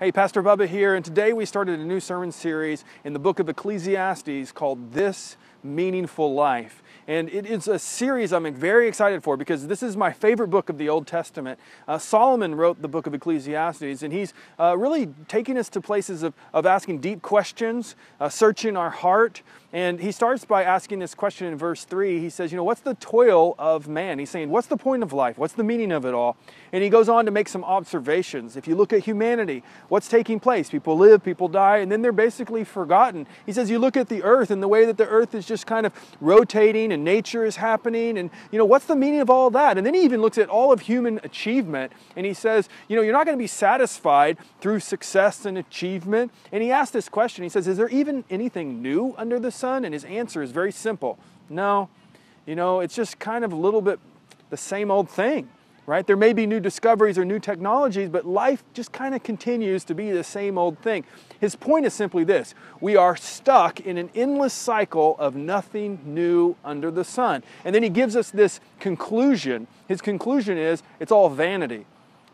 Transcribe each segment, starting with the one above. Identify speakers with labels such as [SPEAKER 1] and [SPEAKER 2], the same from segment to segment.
[SPEAKER 1] Hey, Pastor Bubba here, and today we started a new sermon series in the book of Ecclesiastes called This Meaningful Life. And it is a series I'm very excited for because this is my favorite book of the Old Testament. Solomon wrote the book of Ecclesiastes, and he's really taking us to places of asking deep questions, searching our heart. And he starts by asking this question in verse 3. He says, what's the toil of man? He's saying, what's the point of life? What's the meaning of it all? And he goes on to make some observations. If you look at humanity, what's taking place? People live, people die, and then they're basically forgotten. He says, you look at the earth and the way that the earth is just kind of rotating and nature is happening, and what's the meaning of all that? And then he even looks at all of human achievement, and he says, you're not going to be satisfied through success and achievement. And he asks this question. He says, is there even anything new under the sun? And his answer is very simple. No, it's just kind of a little bit the same old thing, right? There may be new discoveries or new technologies, but life just kind of continues to be the same old thing. His point is simply this: we are stuck in an endless cycle of nothing new under the sun. And then he gives us this conclusion. His conclusion is it's all vanity.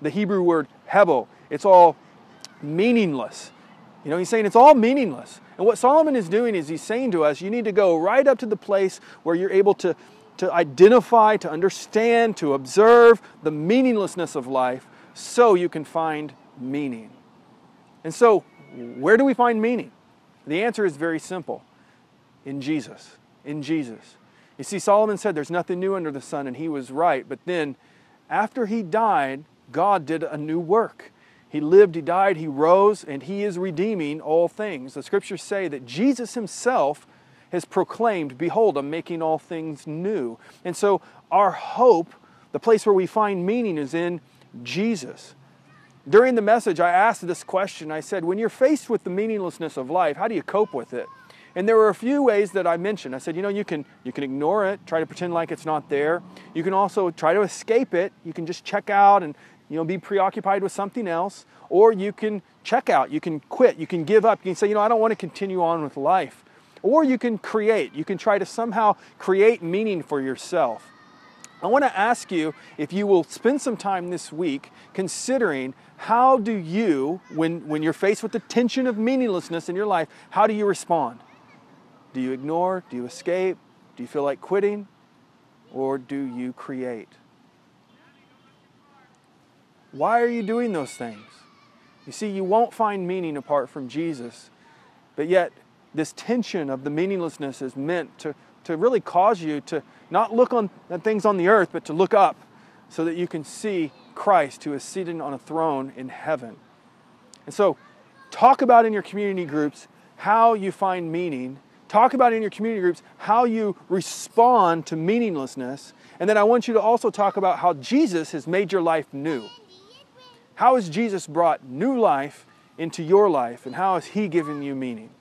[SPEAKER 1] The Hebrew word hebo, it's all meaningless. He's saying it's all meaningless. And what Solomon is doing is he's saying to us, you need to go right up to the place where you're able to identify, to understand, to observe the meaninglessness of life so you can find meaning. And so, where do we find meaning? The answer is very simple. In Jesus. In Jesus. You see, Solomon said there's nothing new under the sun, and he was right. But then, after he died, God did a new work. He lived, he died, he rose, and he is redeeming all things. The scriptures say that Jesus himself has proclaimed, behold, I'm making all things new. And so our hope, the place where we find meaning, is in Jesus. During the message, I asked this question. I said, when you're faced with the meaninglessness of life, how do you cope with it? And there were a few ways that I mentioned. I said, you can ignore it, try to pretend like it's not there. You can also try to escape it. You can just check out and be preoccupied with something else. Or you can check out, you can quit, you can give up. You can say, I don't want to continue on with life. Or you can create. You can try to somehow create meaning for yourself. I want to ask you if you will spend some time this week considering how do you, when you're faced with the tension of meaninglessness in your life, how do you respond? Do you ignore? Do you escape? Do you feel like quitting? Or do you create? Why are you doing those things? You see, you won't find meaning apart from Jesus, but yet this tension of the meaninglessness is meant to really cause you to not look at things on the earth, but to look up so that you can see Christ who is seated on a throne in heaven. And so, talk about in your community groups how you find meaning. Talk about in your community groups how you respond to meaninglessness. And then I want you to also talk about how Jesus has made your life new. How has Jesus brought new life into your life, and how has He given you meaning?